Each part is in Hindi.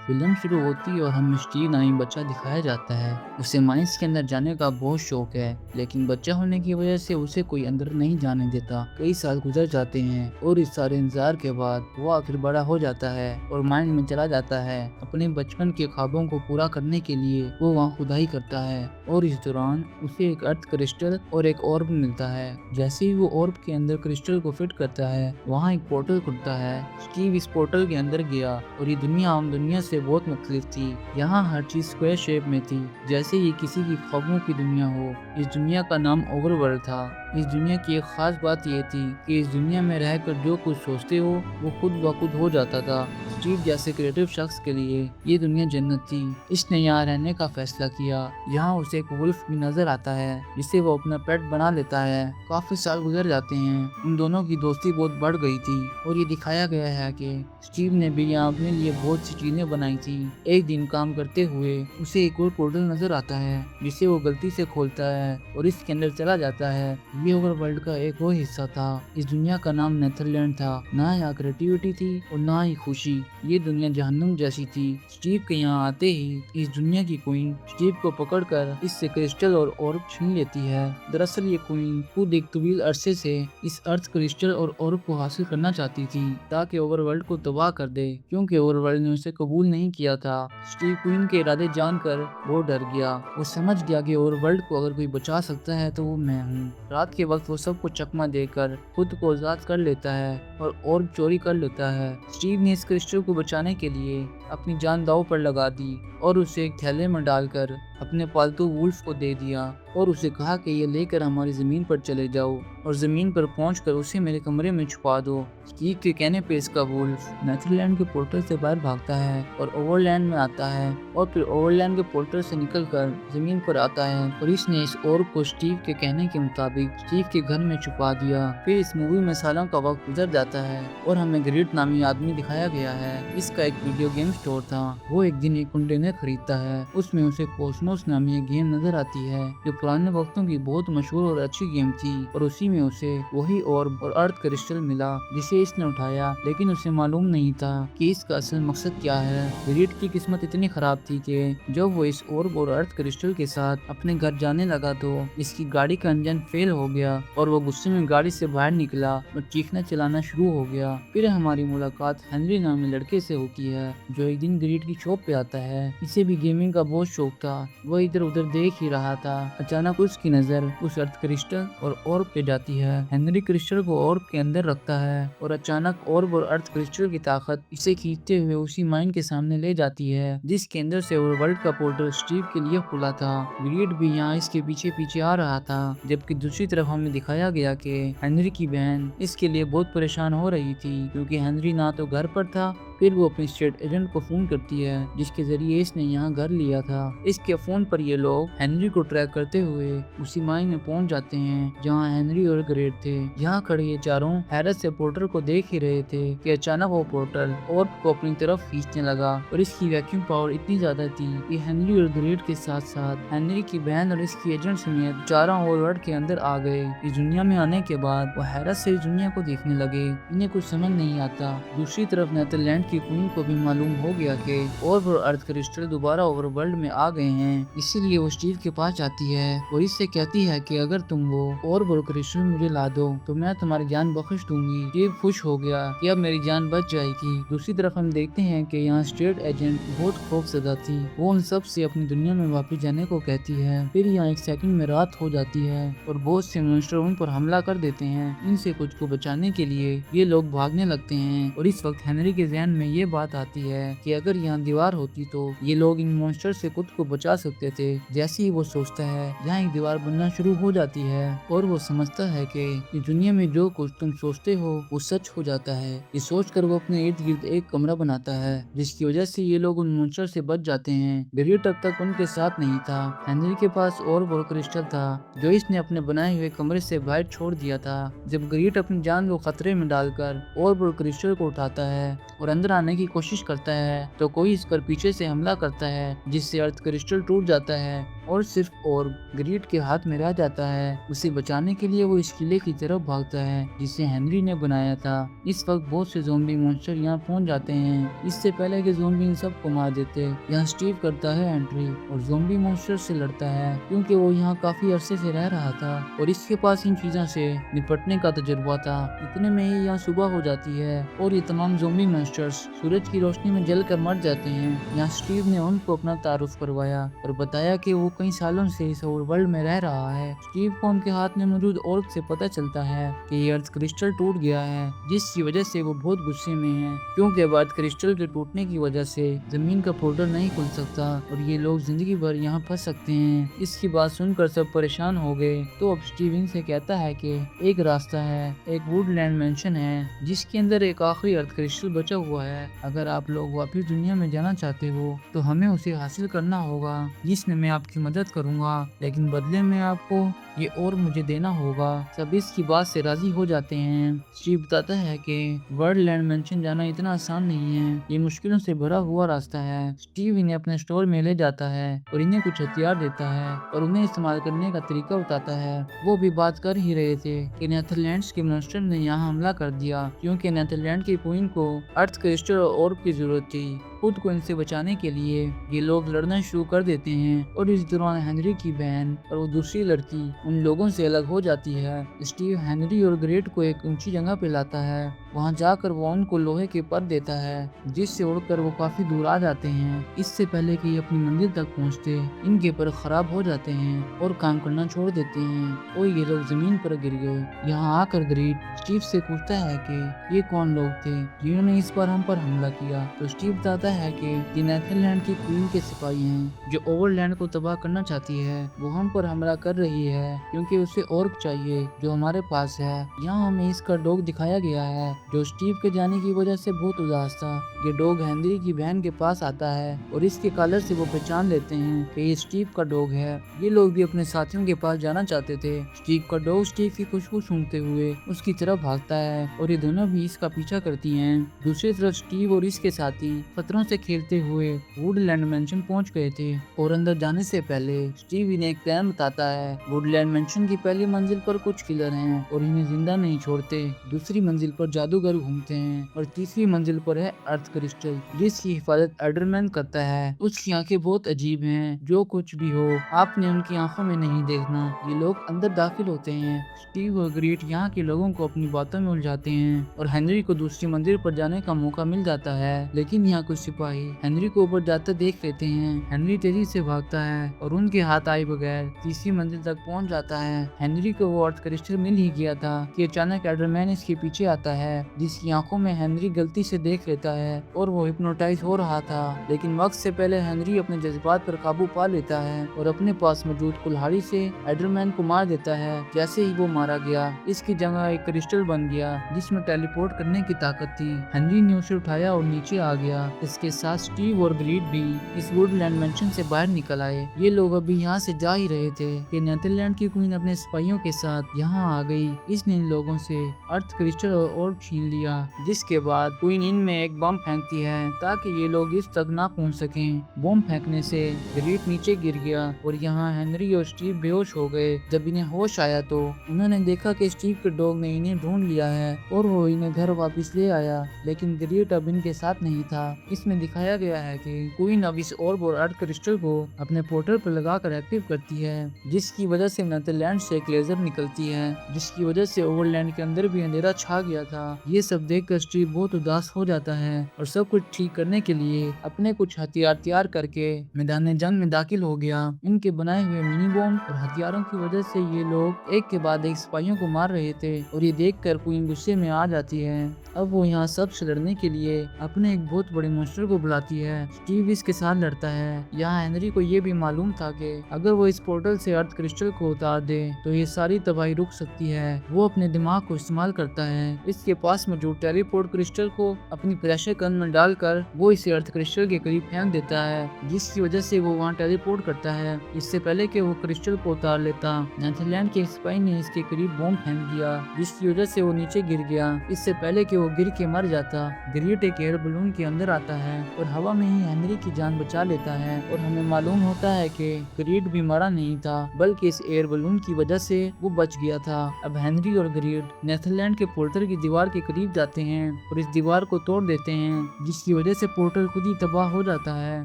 फिल्म शुरू होती है और हमें स्टीव नामी बच्चा दिखाया जाता है। उसे माइंस के अंदर जाने का बहुत शौक है, लेकिन बच्चा होने की वजह से उसे कोई अंदर नहीं जाने देता। कई साल गुजर जाते हैं और इस सारे इंतजार के बाद वो आखिर बड़ा हो जाता है और माइंड में चला जाता है। अपने बचपन के ख्वाबों को पूरा करने के लिए वो वहाँ खुदाई करता है और इस दौरान उसे एक अर्थ क्रिस्टल और एक ऑर्ब मिलता है। जैसे ही वो ऑर्ब के अंदर क्रिस्टल को फिट करता है, वहाँ एक पोर्टल खुलता है। स्टीव इस पोर्टल के अंदर गया और ये दुनिया आम दुनिया से बहुत मुख्तलिफ थी। यहाँ हर चीज स्क्वायर शेप में थी, जैसे ये किसी की ख्वाबों की दुनिया हो। इस दुनिया का नाम ओवरवर्ल्ड था। इस दुनिया की एक खास बात यह थी कि इस दुनिया में रहकर जो कुछ सोचते हो वो खुद ब खुद हो जाता था। स्टीव जैसे क्रिएटिव शख्स के लिए ये दुनिया जन्नत थी। इसने यहाँ रहने का फैसला किया। यहाँ उसे एक वुल्फ भी नजर आता है जिसे वो अपना पेट बना लेता है। काफी साल गुजर जाते हैं। उन दोनों की दोस्ती बहुत बढ़ गई थी और ये दिखाया गया है कि स्टीव ने भी यहाँ अपने लिए बहुत सी चीजें बनाई थी। एक दिन काम करते हुए उसे एक और पोर्टल नजर आता है जिसे वो गलती से खोलता है और इसके अंदर चला जाता है। ये ओवरवर्ल्ड का एक और हिस्सा था। इस दुनिया का नाम नेदरलैंड था। ना यहाँ क्रिएटिविटी थी और ना ही खुशी। ये दुनिया जहन्नुम जैसी थी। स्टीव के यहाँ आते ही इस दुनिया की क्वीन स्टीव को पकड़कर इससे क्रिस्टल और ऑर्ब छीन लेती है। दरअसल ये क्वीन खुद एक तवील अरसे से इस अर्थ क्रिस्टल और ऑर्ब को हासिल करना चाहती थी ताकि ओवरवर्ल्ड को तबाह कर दे, क्योंकि ओवरवर्ल्ड ने उसे कबूल नहीं किया था। स्टीव क्वीन के इरादे जानकर वो डर गया। वो समझ गया कि ओवरवर्ल्ड को अगर कोई बचा सकता है तो वो मैं हूँ। रात के वक्त वो सबको चकमा देकर खुद को आजाद कर लेता है और ऑर्ब चोरी कर लेता है। स्टीव ने इस क्रिस्टल को बचाने के लिए अपनी जान दांव पर लगा दी और उसे एक थैले में डालकर अपने पालतू वुल्फ को दे दिया और उसे कहा कि ये लेकर हमारी ज़मीन पर चले जाओ और ज़मीन पर पहुंचकर उसे मेरे कमरे में छुपा दो। स्टीव के कहने पे इसका वुल्फ नेदरलैंड के पोर्टल से बाहर भागता है और ओवरलैंड में आता है और फिर ओवरलैंड के पोर्टल से निकलकर ज़मीन पर आता है और इसने इस ऑर्ब को स्टीव के कहने के मुताबिक स्टीव के घर में छुपा दिया। फिर इस मूवी में सालों का वक्त गुजर जाता है और हमें ग्रेट नामी आदमी दिखाया गया है। इसका एक वीडियो गेम स्टोर था। वो एक दिन एक कंटेनर खरीदता है। उसमें उसे कोस्मोस नामी एक गेम नजर आती है जो पुराने वक्तों की बहुत मशहूर और अच्छी गेम थी और उसी में उसे वही ऑर्ब और अर्थ क्रिस्टल मिला जिसे इसने उठाया, लेकिन उसे मालूम नहीं था कि इसका असल मकसद क्या है। ग्रेट की किस्मत इतनी खराब थी कि जब वो इस ऑर्ब और अर्थ क्रिस्टल के साथ अपने घर जाने लगा तो इसकी गाड़ी का इंजन फेल हो गया और वो गुस्से में गाड़ी से बाहर निकला और चीखना चिल्लाना शुरू हो गया। फिर हमारी मुलाकात हेनरी नामी लड़के से होती है जो एक दिन ग्रेट की शॉप पे आता है। इसे भी गेमिंग का बहुत शौक था। वो इधर उधर देख ही रहा था। अचानक उसकी नजर उस अर्थ क्रिस्टल और ऑर्ब पे जाती है। हेनरी क्रिस्टल को ऑर्ब के अंदर रखता है और अचानक ऑर्ब और अर्थ क्रिस्टल की ताकत इसे खींचते हुए उसी माइंड के सामने ले जाती है जिसके अंदर से ओवरवर्ल्ड का पोर्टल स्टीव के लिए खुला था। ग्रेट भी यहाँ इसके पीछे पीछे आ रहा था, जबकि दूसरी तरफ हमें दिखाया गया कि हेनरी की बहन इसके लिए बहुत परेशान हो रही थी क्योंकि हेनरी ना तो घर पर था। फिर वो अपने स्टेट एजेंट को फोन करती है जिसके जरिए इसने यहाँ घर लिया था। इसके फोन पर ये लोग हेनरी को ट्रैक करते हुए उसी माइन में पहुंच जाते हैं जहाँ हेनरी और ग्रेट थे। यहाँ खड़े ये चारों हैरत से पोर्टल को देख ही रहे थे कि अचानक वो पोर्टल ऑर्ब को अपनी तरफ खींचने लगा और इसकी वैक्यूम पावर इतनी ज्यादा थी कि हेनरी और ग्रेट के साथ साथ हेनरी की बहन और इसकी एजेंट समेत चारों ओवरवर्ल्ड के अंदर आ गए। इस दुनिया में आने के बाद वो हैरत से इस दुनिया को देखने लगे। इन्हें कुछ समझ नहीं आता। दूसरी तरफ नेदरलैंड की क्वीन को भी मालूम हो गया कि ऑर्ब और अर्थ क्रिस्टल दोबारा ओवरवर्ल्ड में आ गए हैं। इसीलिए वो स्टीव के पास जाती है और इससे कहती है कि अगर तुम वो ऑर्ब और क्रिस्टल मुझे ला दो तो मैं तुम्हारी जान बख्श दूंगी। स्टीव खुश हो गया कि अब मेरी जान बच जाएगी। दूसरी तरफ हम देखते हैं कि यहाँ स्टेट एजेंट बहुत खौफजदा थी। वो उन सब से अपनी दुनिया में वापस जाने को कहती है। फिर यहाँ एक सेकंड में रात हो जाती है और बहुत से मॉन्स्टर उन पर हमला कर देते हैं। इनसे कुछ को बचाने के लिए ये लोग भागने लगते हैं और इस वक्त हेनरी के ज़हन में ये बात आती है कि अगर यहाँ दीवार होती तो ये लोग इन मॉन्स्टर से खुद को बचा सकते थे। जैसे ही वो सोचता है यहाँ एक दीवार बनना शुरू हो जाती है और वो समझता है कि इस दुनिया में जो कुछ तुम सोचते हो वो सच हो जाता है। ये सोचकर वो अपने इर्द गिर्द एक कमरा बनाता है जिसकी वजह से ये लोग उन मॉन्स्टर से बच जाते हैं। ग्रेट अब तक उनके साथ नहीं था। हेनरी के पास और क्रिस्टल था जो इसने अपने बनाए हुए कमरे से बाहर छोड़ दिया था। जब ग्रेट अपनी जान को खतरे में डालकर और क्रिस्टल को उठाता है और अंदर आने की कोशिश करता है तो कोई इस पर पीछे से हमला करता है, जिससे अर्थ क्रिस्टल टूट जाता है और सिर्फ और ग्रीड के हाथ में रह जाता है। उसे बचाने के लिए वो इस किले की तरफ भागता है जिसे हेनरी ने बनाया था। इस वक्त बहुत से ज़ॉम्बी मॉन्स्टर यहाँ पहुँच जाते हैं। इससे पहले कि ज़ॉम्बी इन सबको मार देते, यहाँ स्टीव करता है एंट्री और ज़ॉम्बी मॉन्स्टर से लड़ता है, क्योंकि वो यहाँ काफी अरसे से रह रहा था और इसके पास इन चीजों से निपटने का तजुर्बा था। इतने में ही यहाँ सुबह हो जाती है और ये तमाम ज़ॉम्बी मॉन्स्टर्स सूरज की रोशनी में जलकर मर जाते हैं। यहाँ स्टीव ने उनको अपना तारुफ करवाया और बताया कि वो कई सालों से इस वर्ल्ड में रह रहा है। स्टीव को उनके हाथ में मौजूद ऑर्ब से पता चलता है कि ये अर्थ क्रिस्टल टूट गया है, जिसकी वजह से वो बहुत गुस्से में है, क्योंकि अब अर्थ क्रिस्टल के टूटने की वजह से जमीन का पोर्टल नहीं खुल सकता और ये लोग जिंदगी भर यहाँ फंस सकते हैं। इसकी बात सुनकर सब परेशान हो गए। तो अब स्टीव इनसे कहता है कि एक रास्ता है, एक वुडलैंड मेंशन है जिसके अंदर एक आखिरी अर्थ क्रिस्टल बचा हुआ है। अगर आप लोग वापस दुनिया में जाना चाहते हो तो हमें उसे हासिल करना होगा, जिसमें मैं आपकी मदद करूंगा, लेकिन बदले में आपको ये और मुझे देना होगा। सब इसकी बात से राजी हो जाते हैं। स्टीव बताता है कि वर्ल्डलैंड मेंशन जाना इतना आसान नहीं है, ये मुश्किलों से भरा हुआ रास्ता है। स्टीव इन्हें अपने स्टोर में ले जाता है और इन्हें कुछ हथियार देता है और उन्हें इस्तेमाल करने का तरीका बताता है। वो भी बात कर ही रहे थे कि नेदरलैंड्स के मॉन्स्टर ने यहाँ हमला कर दिया, क्योंकि नेदरलैंड की क्वीन को अर्थ क्रिस्टल और ऑर्ब की जरूरत थी। खुद को इनसे बचाने के लिए ये लोग लड़ना शुरू कर देते हैं और इस दौरान हेनरी की बहन और वो दूसरी लड़की उन लोगों से अलग हो जाती है। स्टीव हेनरी और ग्रेट को एक ऊंची जगह पे लाता है। वहां जाकर वो उनको लोहे के पर देता है, जिससे उड़कर वो काफी दूर आ जाते हैं। इससे पहले कि ये अपनी मंजिल तक पहुंचते, इनके पर खराब हो जाते हैं और काम करना छोड़ देते हैं और ये लोग जमीन पर गिर गए। यहाँ आकर ग्रेट स्टीव से पूछता है कि ये कौन लोग थे जिन्होंने इस बार हम पर हमला किया। तो स्टीव बताता है कि ये नेदरलैंड की क्वीन के सिपाही हैं जो ओवरलैंड को तबाह करना चाहती है। वो हम पर हमला कर रही है क्योंकि उसे ऑर्ब चाहिए जो हमारे पास है। यहाँ हमें इसका डॉग दिखाया गया है जो स्टीव के जाने की वजह से बहुत उदास था। ये डॉग हेनरी की बहन के पास आता है और इसके कलर से वो पहचान लेते हैं कि ये स्टीव का डॉग है। ये लोग भी अपने साथियों के पास जाना चाहते थे। स्टीव का डॉग स्टीव की खुशबू सूंघते हुए उसकी तरफ भागता है और ये दोनों भी इसका पीछा करती हैं। दूसरी तरफ स्टीव और इसके साथी पत्थरों से खेलते हुए वुडलैंड मेंशन पहुंच गए थे और अंदर जाने से पहले स्टीव इन्हें एक प्लान बताता है। वुडलैंड मेंशन की पहली मंजिल पर कुछ किलर हैं और इन्हें जिंदा नहीं छोड़ते। दूसरी मंजिल पर जादूगर घूमते हैं और तीसरी मंजिल पर है अर्थ क्रिस्टल, जिसकी हिफाजत एडरमैन करता है। उसकी आंखें बहुत अजीब हैं, जो कुछ भी हो आपने उनकी आंखों में नहीं देखना। ये लोग अंदर दाखिल होते हैं। स्टीव और ग्रेट यहाँ के लोगों को अपनी बातों में उलझाते हैं और हेनरी को दूसरी मंजिल पर जाने का मौका मिल जाता है, लेकिन यहाँ कुछ सिपाही हेनरी को ऊपर जाते देख लेते हैं। हेनरी तेजी से भागता है और उनके हाथ आए बगैर तीसरी मंजिल तक पहुंच जाता है। हेनरी को वो अर्थ क्रिस्टल मिल ही गया था कि अचानक एडरमैन इसके पीछे आता है, जिसकी आंखों में हेनरी गलती से देख लेता है और वो हिप्नोटाइज हो रहा था। लेकिन वक्त से पहले हेनरी अपने जज्बात पर काबू पा लेता है और अपने पास मौजूद कुल्हाड़ी से एडरमैन को मार देता है। जैसे ही वो मारा गया, इसकी जगह एक क्रिस्टल बन गया जिसमें टेलीपोर्ट करने की ताकत थी। हेनरी ने उसे उठाया और नीचे आ गया। इसके साथ स्टीव और ग्रीड भी इस वुडलैंड मेंशन से बाहर निकल आए। ये लोग अभी यहाँ से जा ही रहे थे कि नेदरलैंड की क्वीन अपने सिपाहियों के साथ यहाँ आ गई। इसने इन लोगों से अर्थ क्रिस्टल और ऑर्ब छीन लिया, जिसके बाद क्वीन इनमें एक बम फेंकती है ताकि ये लोग इस तक ना पहुँच सकें। बम फेंकने से ग्रेट नीचे गिर गया और यहाँ हेनरी और स्टीव बेहोश हो गए। जब इन्हें होश आया तो उन्होंने देखा कि स्टीव के डॉग ने इन्हें ढूंढ लिया है और वो इन्हें घर वापस ले आया, लेकिन ग्रेट अब इनके साथ नहीं था। इसमें दिखाया गया है कि क्वीन अब इस ऑर्ब और अर्थ क्रिस्टल को अपने पोर्टल पर लगाकर एक्टिव करती है, जिसकी वजह से नेदरलैंड से एक लेजर निकलती है, जिसकी वजह से ओवरलैंड के अंदर भी अंधेरा छा गया था। ये सब देखकर स्टीव बहुत उदास हो जाता है और सब कुछ ठीक करने के लिए अपने कुछ हथियार तैयार करके मैदान जंग में दाखिल हो गया। इनके बनाए हुए मिनी बॉम्ब और हथियारों की वजह से ये लोग एक के बाद एक सिपाहियों को मार रहे थे और ये देखकर क्वीन गुस्से में आ जाती है। अब वो यहाँ सबसे लड़ने के लिए अपने एक बहुत बड़े मॉन्स्टर को बुलाती है। स्टीव इसके साथ लड़ता है। यहाँ हेनरी को ये भी मालूम था कि अगर वो इस पोर्टल से अर्थ क्रिस्टल को उतार दे तो ये सारी तबाही रुक सकती है। वो अपने दिमाग को इस्तेमाल करता है। इसके पास मौजूद टेलीपोर्ट क्रिस्टल को अपनी प्रेशर गन में डालकर वो इसे अर्थ क्रिस्टल के करीब फेंक देता है, जिसकी वजह से वो वहाँ टेलीपोर्ट करता है। इससे पहले कि वो क्रिस्टल को उतार लेता, नेदरलैंड के सिपाही ने इसके करीब बॉम्ब फेंक दिया, जिसकी वजह से वो नीचे गिर गया। इससे पहले कि वो गिर के मर जाता, ग्रेट एक एयर बलून के अंदर आता है और हवा में ही हेनरी की जान बचा लेता है। और हमें मालूम होता है कि ग्रेट भी मरा नहीं था, बल्कि इस एयर बलून की वजह से वो बच गया था। अब हेनरी और ग्रेट नेदरलैंड के पोर्टल की दीवार के करीब जाते हैं और इस दीवार को तोड़ देते हैं, जिसकी वजह से पोर्टल खुद ही तबाह हो जाता है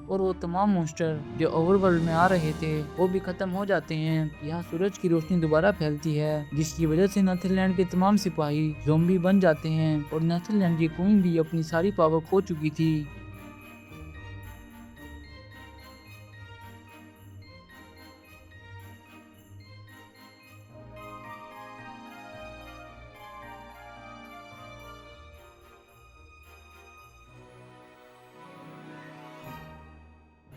और वो तमाम मॉन्स्टर जो ओवरवर्ल्ड में आ रहे थे वो भी खत्म हो जाते हैं। यहाँ सूरज की रोशनी दोबारा फैलती है, जिसकी वजह से नेदरलैंड के तमाम सिपाही ज़ॉम्बी बन जाते हैं और नेदरलैंड की क्वीन भी अपनी सारी पावर खो चुकी थी।